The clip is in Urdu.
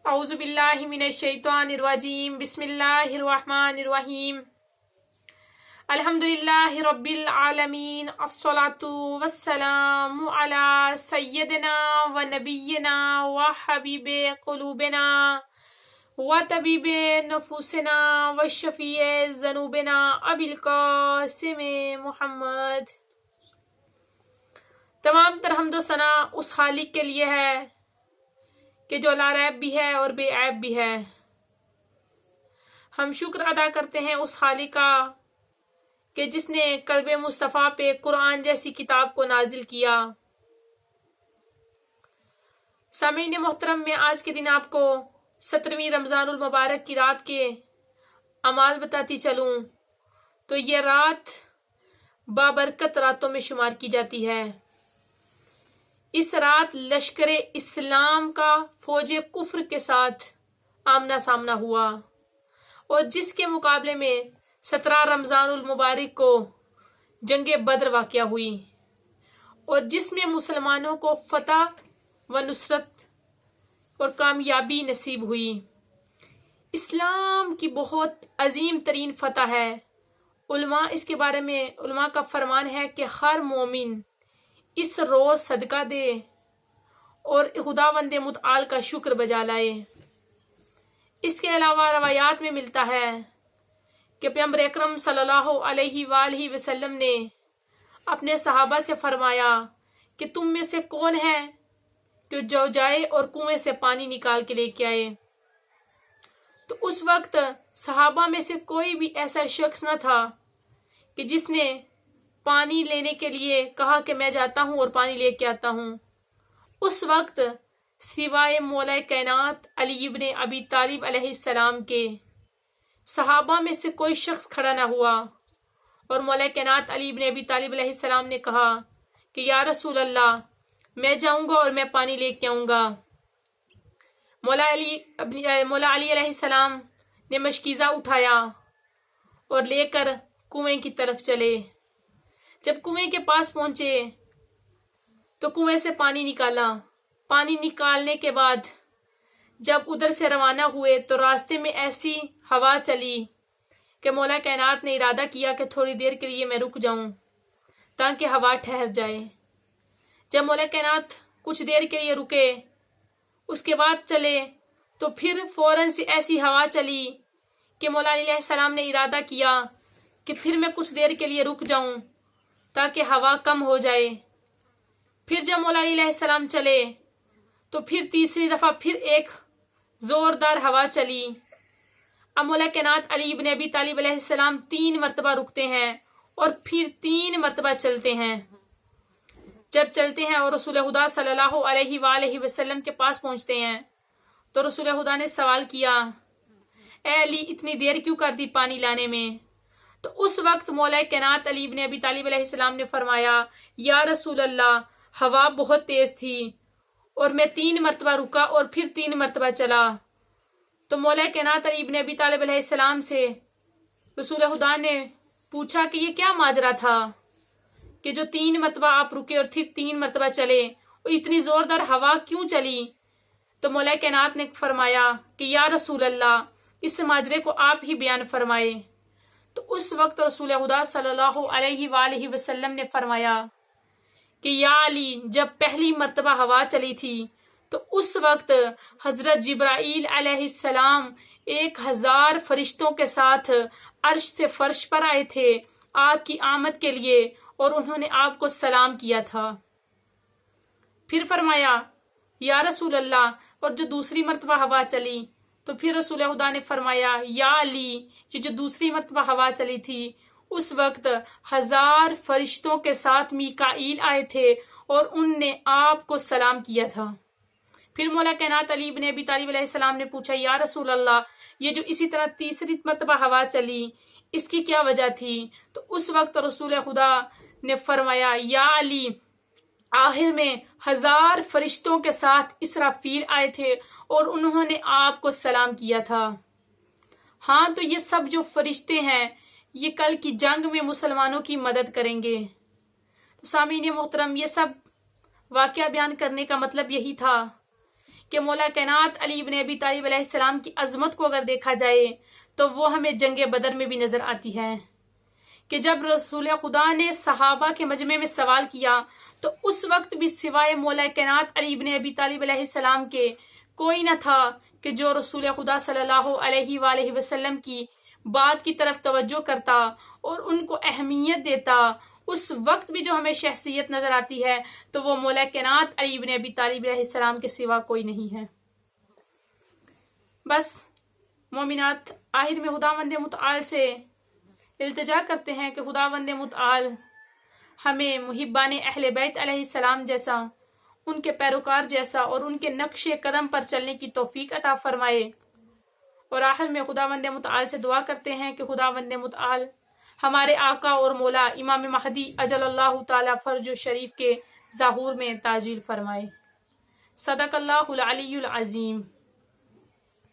اعوذ باللہ من الشیطان الرجیم بسم اللہ الرحمن الرحیم الحمدللہ رب العالمین الصلاۃ والسلام علی سیدنا و نبینا و حبیب قلوبنا و طبیب نفوسنا و شفیع ذنوبنا ابی القاسم محمد۔ تمام تر حمد و ثنا اس خالق کے لیے ہے کہ جو لا ریب بھی ہے اور بے عیب بھی ہے۔ ہم شکر ادا کرتے ہیں اس خالق کا کہ جس نے قلب مصطفیٰ پہ قرآن جیسی کتاب کو نازل کیا۔ سامعین محترم، میں آج کے دن آپ کو 17ویں رمضان المبارک کی رات کے اعمال بتاتی چلوں تو یہ رات بابرکت راتوں میں شمار کی جاتی ہے۔ اس رات لشکر اسلام کا فوج کفر کے ساتھ آمنا سامنا ہوا، اور جس کے مقابلے میں 17 رمضان المبارک کو جنگ بدر واقع ہوئی، اور جس میں مسلمانوں کو فتح و نصرت اور کامیابی نصیب ہوئی۔ اسلام کی بہت عظیم ترین فتح ہے۔ علماء اس کے بارے میں علماء کا فرمان ہے کہ ہر مومن اس روز صدقہ دے اور خداوند متعال کا شکر بجا لائے۔ اس کے علاوہ روایات میں ملتا ہے کہ پیغمبر اکرم صلی اللہ علیہ وآلہ وسلم نے اپنے صحابہ سے فرمایا کہ تم میں سے کون ہے کہ جو جائے اور کنویں سے پانی نکال کے لے کے آئے؟ تو اس وقت صحابہ میں سے کوئی بھی ایسا شخص نہ تھا کہ جس نے پانی لینے کے لیے کہا کہ میں جاتا ہوں اور پانی لے کے آتا ہوں۔ اس وقت سوائے مولا کائنات علی ابن ابی طالب علیہ السلام کے صحابہ میں سے کوئی شخص کھڑا نہ ہوا، اور مولا کائنات علی ابن ابی طالب علیہ السلام نے کہا کہ یا رسول اللہ، میں جاؤں گا اور میں پانی لے کے آؤں گا۔ مولا علی علیہ السلام نے مشکیزہ اٹھایا اور لے کر کنویں کی طرف چلے۔ جب کنویں کے پاس پہنچے تو کنویں سے پانی نکالا۔ پانی نکالنے کے بعد جب ادھر سے روانہ ہوئے تو راستے میں ایسی ہوا چلی کہ مولا کائنات نے ارادہ کیا کہ تھوڑی دیر کے لیے میں رک جاؤں تاکہ ہوا ٹھہر جائے۔ جب مولا کائنات کچھ دیر کے لیے رکے، اس کے بعد چلے، تو پھر فوراً سے ایسی ہوا چلی کہ مولا علیہ السلام نے ارادہ کیا کہ پھر میں کچھ دیر کے لیے رک جاؤں تاکہ ہوا کم ہو جائے۔ پھر جب مولا علیہ السلام چلے تو پھر تیسری دفعہ پھر ایک زوردار ہوا چلی۔ اب مولا کائنات علی ابن ابی طالب علیہ السلام 3 مرتبہ رکتے ہیں اور پھر 3 مرتبہ چلتے ہیں۔ جب چلتے ہیں اور رسول خدا صلی اللہ علیہ وآلہ وسلم کے پاس پہنچتے ہیں تو رسول خدا نے سوال کیا، اے علی، اتنی دیر کیوں کر دی پانی لانے میں؟ تو اس وقت مولا کائنات علی ابن ابی طالب علیہ السلام نے فرمایا، یا رسول اللہ، ہوا بہت تیز تھی اور میں 3 مرتبہ رکا اور پھر 3 مرتبہ چلا۔ تو مولا کائنات علی ابن ابی طالب علیہ السلام سے رسول خدا نے پوچھا کہ یہ کیا ماجرا تھا کہ جو 3 مرتبہ آپ رکے اور پھر 3 مرتبہ چلے، اور اتنی زوردار ہوا کیوں چلی؟ تو مولا کائنات نے فرمایا کہ یا رسول اللہ، اس ماجرے کو آپ ہی بیان فرمائے۔ تو اس وقت رسول خدا صلی اللہ علیہ وآلہ وسلم نے فرمایا کہ یا علی، جب پہلی مرتبہ ہوا چلی تھی تو اس وقت حضرت جبرائیل علیہ السلام 1000 فرشتوں کے ساتھ عرش سے فرش پر آئے تھے آپ کی آمد کے لیے، اور انہوں نے آپ کو سلام کیا تھا۔ پھر فرمایا یا رسول اللہ، اور جو دوسری مرتبہ ہوا چلی تو پھر رسول خدا نے فرمایا یا علی، یہ جو دوسری مرتبہ ہوا چلی تھی اس وقت 1000 فرشتوں کے ساتھ میکائیل آئے تھے اور ان نے آپ کو سلام کیا تھا۔ پھر مولا کائنات علی ابن ابی طالب علیہ السلام نے پوچھا، یا رسول اللہ، یہ جو اسی طرح تیسری مرتبہ ہوا چلی اس کی کیا وجہ تھی؟ تو اس وقت رسول خدا نے فرمایا یا علی، آخر میں 1000 فرشتوں کے ساتھ اسرافیل آئے تھے اور انہوں نے آپ کو سلام کیا تھا۔ ہاں، تو یہ سب جو فرشتے ہیں یہ کل کی جنگ میں مسلمانوں کی مدد کریں گے۔ تو سامعین محترم، یہ سب واقعہ بیان کرنے کا مطلب یہی تھا کہ مولا کائنات علی ابن ابی طالب علیہ السلام کی عظمت کو اگر دیکھا جائے تو وہ ہمیں جنگ بدر میں بھی نظر آتی ہے کہ جب رسول خدا نے صحابہ کے مجمع میں سوال کیا تو اس وقت بھی سوائے مولا کائنات علی ابن ابی طالب علیہ السلام کے کوئی نہ تھا کہ جو رسول خدا صلی اللہ علیہ وآلہ وسلم کی بات کی طرف توجہ کرتا اور ان کو اہمیت دیتا. اس وقت بھی جو ہمیں شخصیت نظر آتی ہے تو وہ مولا کائنات علی ابن ابی طالب علیہ السلام کے سوا کوئی نہیں ہے. بس مومنات آخر میں خداوند متعال سے التجا کرتے ہیں کہ خداوند متعال ہمیں محبان اہل بیت علیہ السلام جیسا، ان کے پیروکار جیسا اور ان کے نقش قدم پر چلنے کی توفیق عطا فرمائے. اور آخر میں خداوند متعال سے دعا کرتے ہیں کہ خداوند متعال ہمارے آقا اور مولا امام مہدی اجل اللہ تعالی فرج شریف کے ظہور میں تعجیل فرمائے. صدق اللہ العلی العظیم.